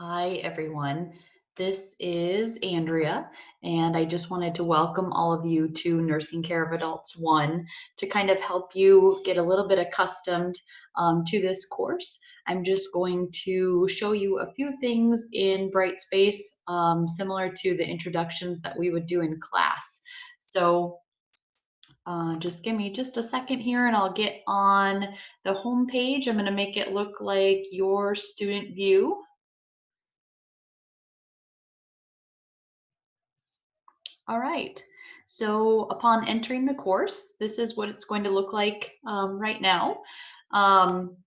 Hi, everyone. This is Andrea, and I just wanted to welcome all of you to Nursing Care of Adults 1 to kind of help you get a little bit accustomed to this course. I'm just going to show you a few things in Brightspace, similar to the introductions that we would do in class. So just give me just a second here and I'll get on the home page. I'm going to make it look like your student view. All right. So upon entering the course, this is what it's going to look like right now. Um,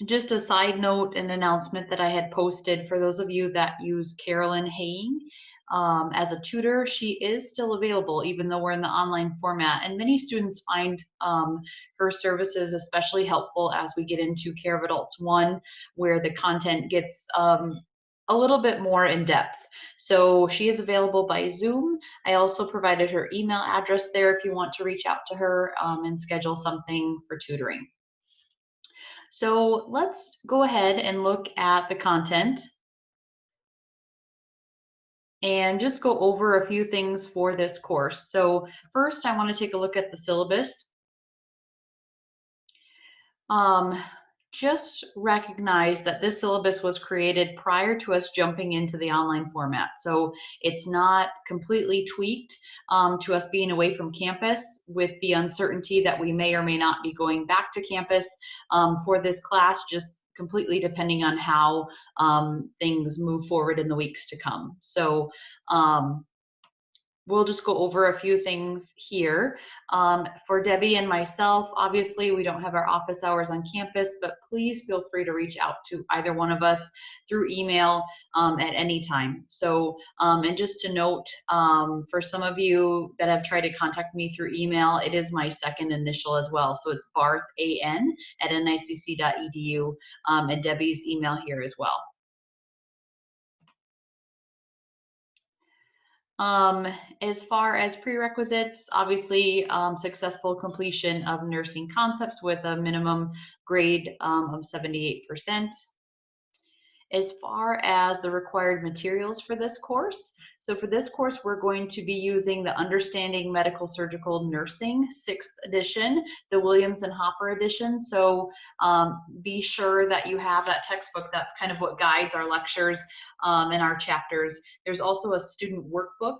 just a side note and announcement that I had posted for those of you that use Carolyn Haying as a tutor. She is still available even though we're in the online format, and many students find her services especially helpful as we get into Care of Adults 1, where the content gets a little bit more in depth. So she is available by Zoom. I also provided her email address there if you want to reach out to her and schedule something for tutoring. So let's go ahead and look at the content and just go over a few things for this course. So first, I want to take a look at the syllabus. Um, just recognize that this syllabus was created prior to us jumping into the online format. So it's not completely tweaked to us being away from campus, with the uncertainty that we may or may not be going back to campus for this class, just completely depending on how things move forward in the weeks to come. So we'll just go over a few things here. For Debbie and myself, obviously we don't have our office hours on campus, but please feel free to reach out to either one of us through email at any time. So, and just to note, for some of you that have tried to contact me through email, it is my second initial as well. So it's barthan@nicc.edu, and Debbie's email here as well. As far as prerequisites, obviously successful completion of nursing concepts with a minimum grade of 78%. As far as the required materials for this course, so for this course, we're going to be using the Understanding Medical Surgical Nursing 6th edition, the Williams and Hopper edition. So be sure that you have that textbook. That's kind of what guides our lectures and our chapters. There's also a student workbook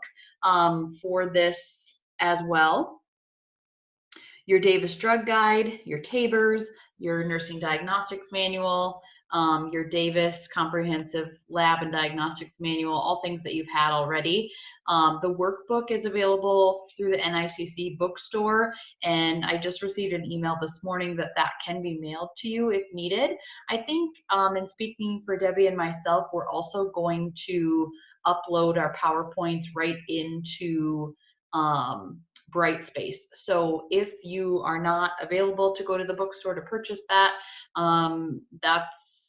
for this as well. Your Davis Drug Guide, your TABRs, your Nursing Diagnostics Manual, your Davis Comprehensive Lab and Diagnostics Manual, all things that you've had already. The workbook is available through the NICC bookstore, and I just received an email this morning that that can be mailed to you if needed. I think, in speaking for Debbie and myself, we're also going to upload our PowerPoints right into Brightspace. So if you are not available to go to the bookstore to purchase that, that's,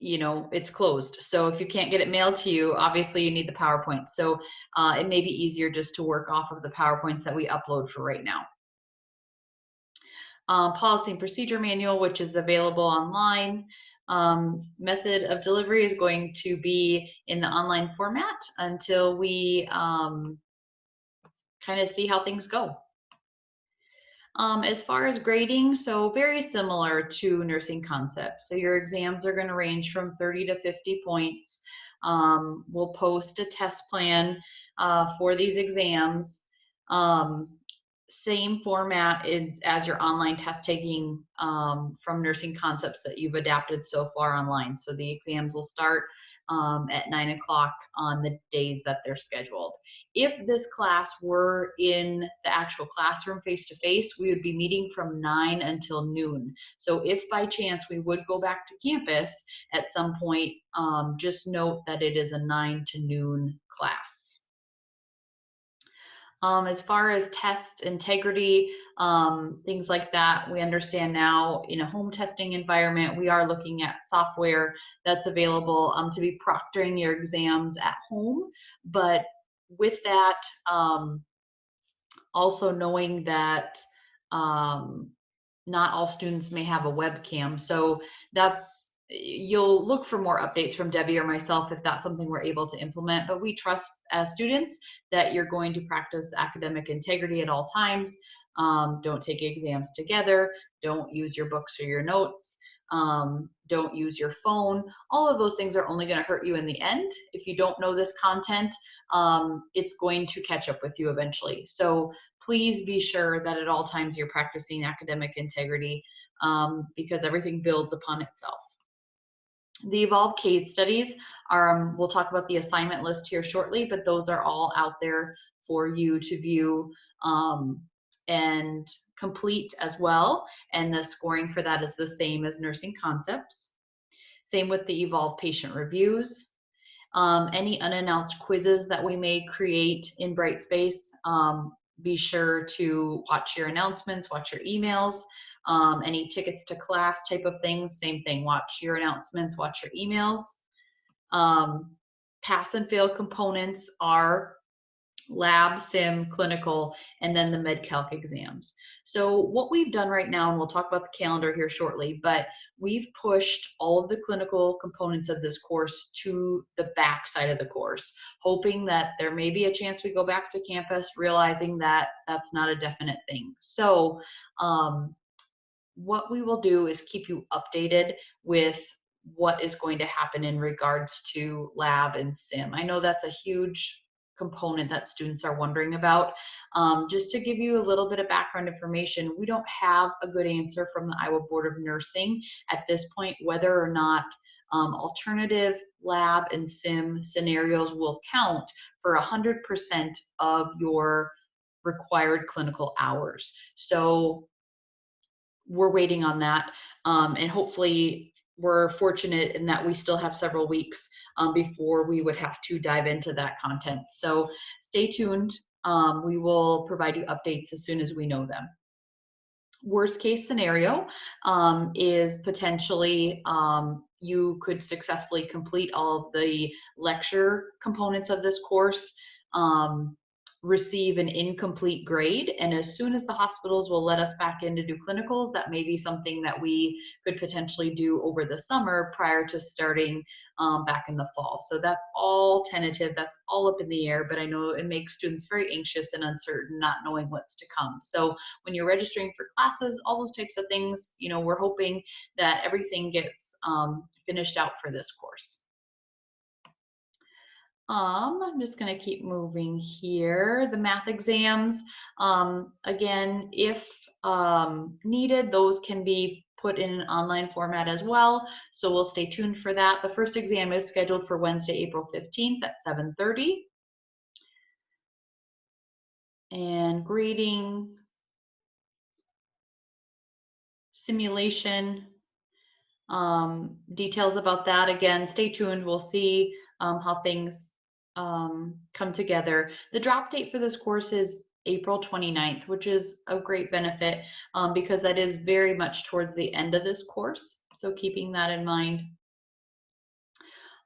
you know, it's closed. So if you can't get it mailed to you, obviously you need the PowerPoint. So it may be easier just to work off of the PowerPoints that we upload for right now. Policy and procedure manual, which is available online. Method of delivery is going to be in the online format until we kind of see how things go. As far as grading, so very similar to nursing concepts. So your exams are going to range from 30 to 50 points. We'll post a test plan for these exams. Same format as your online test taking from nursing concepts that you've adapted so far online. So the exams will start at 9 o'clock on the days that they're scheduled. If this class were in the actual classroom face to face, we would be meeting from 9 until noon. So if by chance we would go back to campus at some point, just note that it is a 9 to noon class. As far as test integrity, things like that, we understand now in a home testing environment, we are looking at software that's available to be proctoring your exams at home. But with that, also knowing that not all students may have a webcam. So that's you'll look for more updates from Debbie or myself if that's something we're able to implement. But we trust as students that you're going to practice academic integrity at all times. Don't take exams together. Don't use your books or your notes. Don't use your phone. All of those things are only going to hurt you in the end. If you don't know this content, it's going to catch up with you eventually. So please be sure that at all times you're practicing academic integrity, because everything builds upon itself. The evolved case studies are, we'll talk about the assignment list here shortly, but those are all out there for you to view and complete as well. And the scoring for that is the same as nursing concepts. Same with the evolved patient reviews. Any unannounced quizzes that we may create in Brightspace, be sure to watch your announcements, watch your emails. Any tickets to class type of things, same thing, watch your announcements, watch your emails. Pass and fail components are lab, sim, clinical, and then the med-calc exams. So what we've done right now, and we'll talk about the calendar here shortly, but we've pushed all of the clinical components of this course to the back side of the course, hoping that there may be a chance we go back to campus, realizing that that's not a definite thing. So what we will do is keep you updated with what is going to happen in regards to lab and sim. I know that's a huge component that students are wondering about. Just to give you a little bit of background information, we don't have a good answer from the Iowa Board of Nursing at this point whether or not alternative lab and sim scenarios will count for 100% of your required clinical hours. So we're waiting on that, and hopefully we're fortunate in that we still have several weeks before we would have to dive into that content. So stay tuned. We will provide you updates as soon as we know them. Worst case scenario is potentially you could successfully complete all of the lecture components of this course, receive an incomplete grade, and as soon as the hospitals will let us back in to do clinicals, that may be something that we could potentially do over the summer prior to starting back in the fall. So that's all tentative, that's all up in the air, but I know it makes students very anxious and uncertain, not knowing what's to come. So when you're registering for classes, all those types of things, you know, we're hoping that everything gets finished out for this course. I'm just going to keep moving here. The math exams, again, if needed, those can be put in an online format as well. So we'll stay tuned for that. The first exam is scheduled for Wednesday, April 15th at 7:30. And grading, simulation, details about that. Again, stay tuned. We'll see how things come together. The drop date for this course is April 29th, which is a great benefit because that is very much towards the end of this course. So keeping that in mind.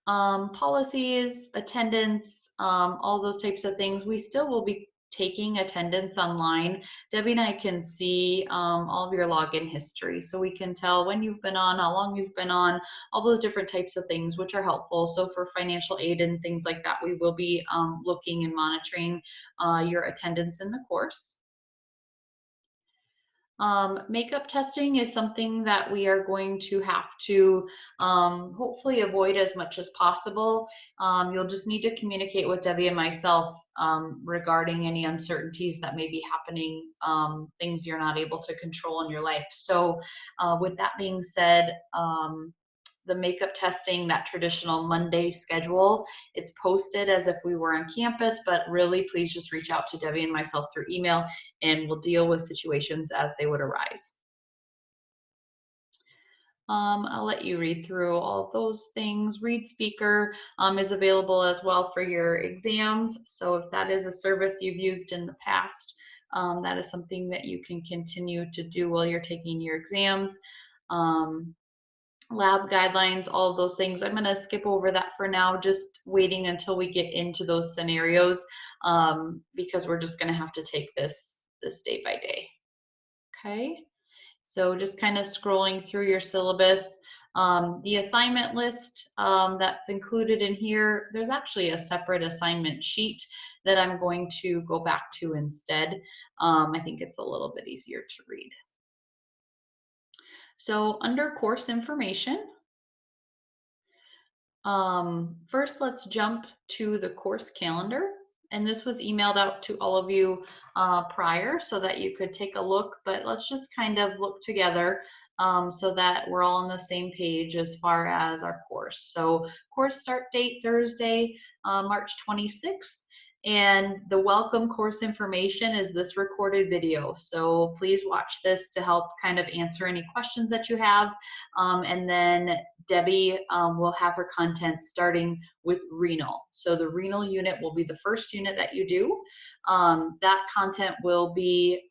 Policies, attendance, all those types of things. We still will be taking attendance online. Debbie and I can see all of your login history, so we can tell when you've been on, how long you've been on, all those different types of things, which are helpful. So for financial aid and things like that, we will be looking and monitoring your attendance in the course. Makeup testing is something that we are going to have to hopefully avoid as much as possible. You'll just need to communicate with Debbie and myself regarding any uncertainties that may be happening, things you're not able to control in your life. So with that being said, the makeup testing, that traditional Monday schedule, it's posted as if we were on campus, but really please just reach out to Debbie and myself through email and we'll deal with situations as they would arise. I'll let you read through all of those things. Read Speaker is available as well for your exams. So if that is a service you've used in the past, that is something that you can continue to do while you're taking your exams. Lab guidelines, all of those things. I'm going to skip over that for now, just waiting until we get into those scenarios because we're just going to have to take this day by day. Okay, so just kind of scrolling through your syllabus. The assignment list that's included in here, there's actually a separate assignment sheet that I'm going to go back to instead. I think it's a little bit easier to read. So under course information, first, let's jump to the course calendar. And this was emailed out to all of you prior so that you could take a look, but let's just kind of look together so that we're all on the same page as far as our course. So course start date Thursday, March 26th. And the welcome course information is this recorded video. So please watch this to help kind of answer any questions that you have. And then Debbie will have her content starting with renal. So the renal unit will be the first unit that you do. That content will be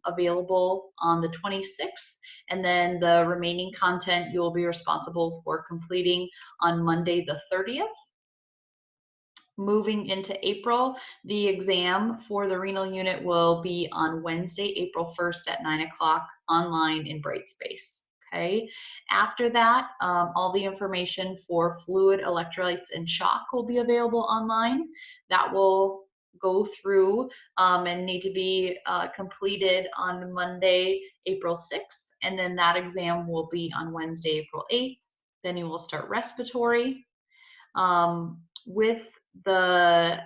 available on the 26th. And then the remaining content you will be responsible for completing on Monday the 30th. Moving into April, the exam for the renal unit will be on Wednesday, April 1st at 9 o'clock online in Brightspace. Okay. After that, all the information for fluid, electrolytes, and shock will be available online. That will go through and need to be completed on Monday, April 6th. And then that exam will be on Wednesday, April 8th. Then you will start respiratory. With the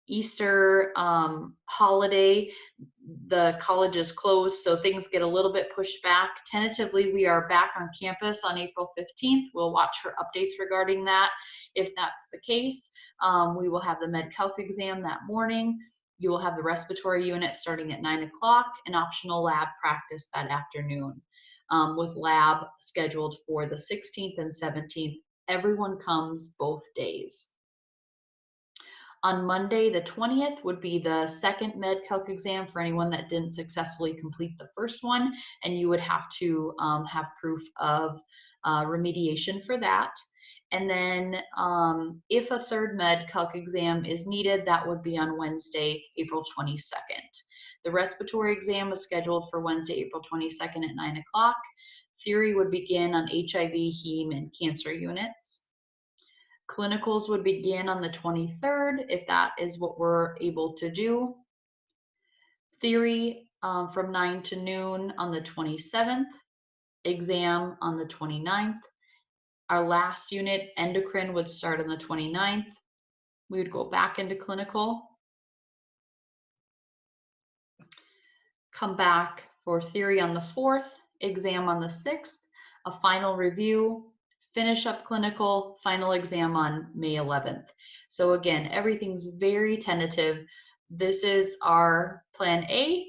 Easter holiday, the college is closed, so things get a little bit pushed back. Tentatively, we are back on campus on April 15th. We'll watch for updates regarding that. If that's the case, we will have the Med-Calc exam that morning. You will have the respiratory unit starting at 9 o'clock and optional lab practice that afternoon, with lab scheduled for the 16th and 17th. Everyone comes both days. On Monday, the 20th, would be the second Med-Calc exam for anyone that didn't successfully complete the first one, and you would have to have proof of remediation for that. And then if a third Med-Calc exam is needed, that would be on Wednesday, April 22nd. The respiratory exam is scheduled for Wednesday, April 22nd at 9 o'clock. Theory would begin on HIV, heme, and cancer units. Clinicals would begin on the 23rd, if that is what we're able to do. Theory from 9 to noon on the 27th. Exam on the 29th. Our last unit, endocrine, would start on the 29th. We would go back into clinical. Come back for theory on the 4th. Exam on the 6th. A final review. Finish up clinical, final exam on May 11th. So again, everything's very tentative. This is our plan A,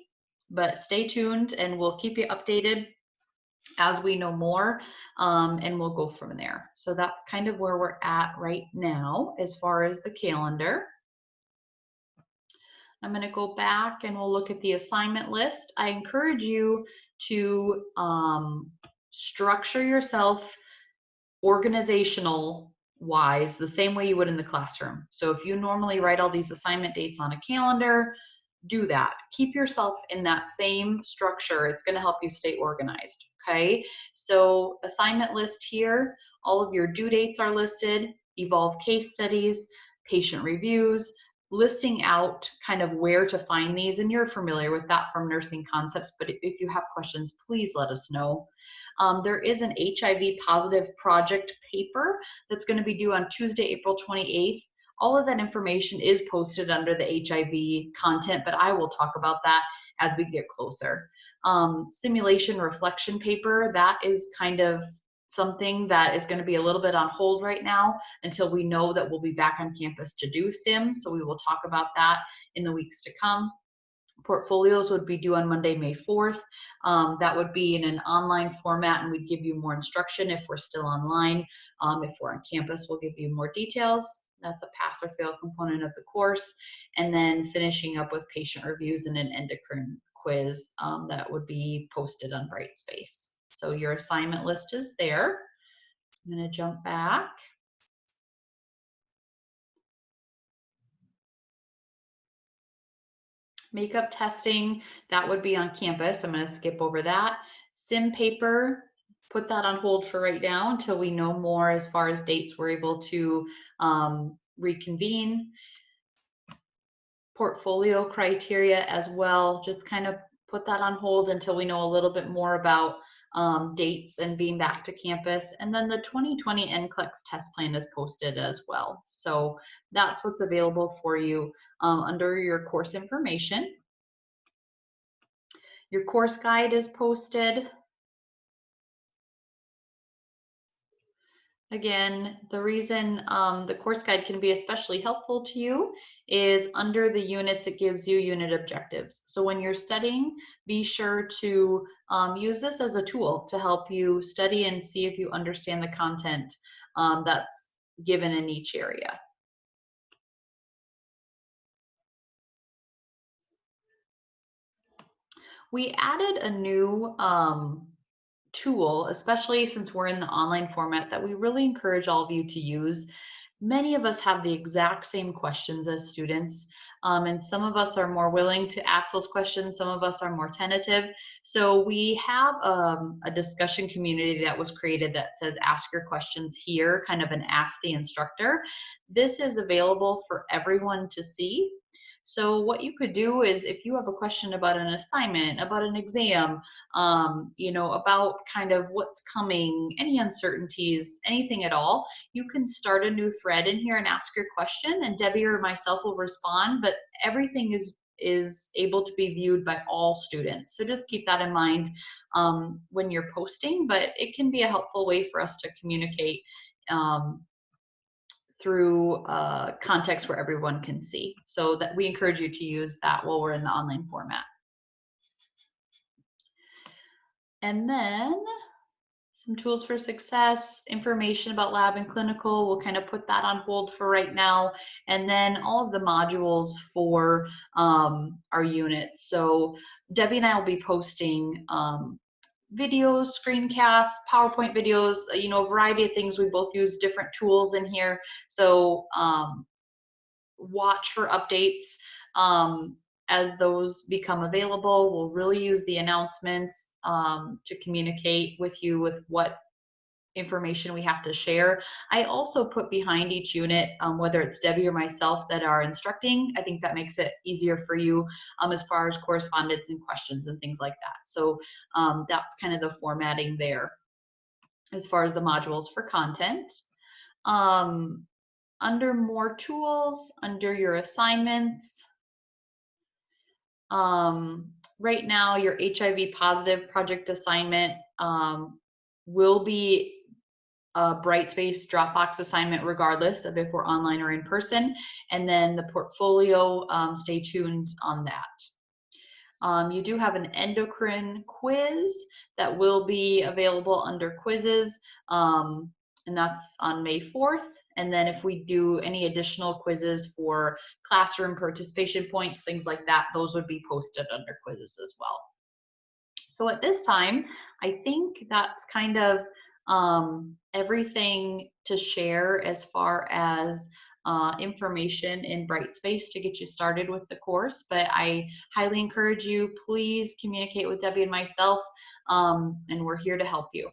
but stay tuned and we'll keep you updated as we know more, and we'll go from there. So that's kind of where we're at right now as far as the calendar. I'm going to go back and we'll look at the assignment list. I encourage you to structure yourself organizational wise the same way you would in the classroom. So if you normally write all these assignment dates on a calendar, do that. Keep yourself in that same structure. It's going to help you stay organized. Okay. So assignment list here, all of your due dates are listed, evolve case studies, patient reviews, listing out kind of where to find these. And you're familiar with that from Nursing Concepts, but if you have questions, please let us know. There is an HIV positive project paper that's going to be due on Tuesday, April 28th. All of that information is posted under the HIV content, but I will talk about that as we get closer. Simulation reflection paper, that is kind of something that is going to be a little bit on hold right now until we know that we'll be back on campus to do sim. So we will talk about that in the weeks to come. Portfolios would be due on Monday, May 4th. That would be in an online format, and we'd give you more instruction if we're still online. If we're on campus, we'll give you more details. That's a pass or fail component of the course. And then finishing up with patient reviews and an endocrine quiz that would be posted on Brightspace. So your assignment list is there. I'm going to jump back. Makeup testing, that would be on campus. I'm going to skip over that. Sim paper, put that on hold for right now until we know more as far as dates we're able to reconvene. Portfolio criteria as well, just kind of put that on hold until we know a little bit more about dates and being back to campus. And then the 2020 NCLEX test plan is posted as well. So that's what's available for you under your course information. Your course guide is posted. Again, the reason the course guide can be especially helpful to you is under the units, it gives you unit objectives. So when you're studying, be sure to use this as a tool to help you study and see if you understand the content that's given in each area. We added a new tool, especially since we're in the online format, that we really encourage all of you to use. Many of us have the exact same questions as students, and some of us are more willing to ask those questions, some of us are more tentative. So we have a discussion community that was created that says ask your questions here, kind of an ask the instructor. This is available for everyone to see. So what you could do is, if you have a question about an assignment, about an exam, about kind of what's coming, any uncertainties, anything at all, you can start a new thread in here and ask your question, and Debbie or myself will respond, but everything is able to be viewed by all students. So just keep that in mind when you're posting, but it can be a helpful way for us to communicate through context where everyone can see. So that we encourage you to use that while we're in the online format. And then some tools for success, information about lab and clinical, we'll kind of put that on hold for right now. And then all of the modules for our units. So Debbie and I will be posting videos, screencasts, PowerPoint videos, a variety of things. We both use different tools in here. So watch for updates as those become available. We'll really use the announcements to communicate with you with what information we have to share. I also put behind each unit, whether it's Debbie or myself that are instructing. I think that makes it easier for you as far as correspondence and questions and things like that. So that's kind of the formatting there as far as the modules for content. Under more tools, under your assignments, right now your HIV positive project assignment will be a Brightspace Dropbox assignment regardless of if we're online or in person. And then the portfolio, stay tuned on that. You do have an endocrine quiz that will be available under quizzes, and that's on May 4th. And then if we do any additional quizzes for classroom participation points, things like that, those would be posted under quizzes as well. So at this time, I think that's kind of everything to share as far as information in Brightspace to get you started with the course. But I highly encourage you, please communicate with Debbie and myself, and we're here to help you.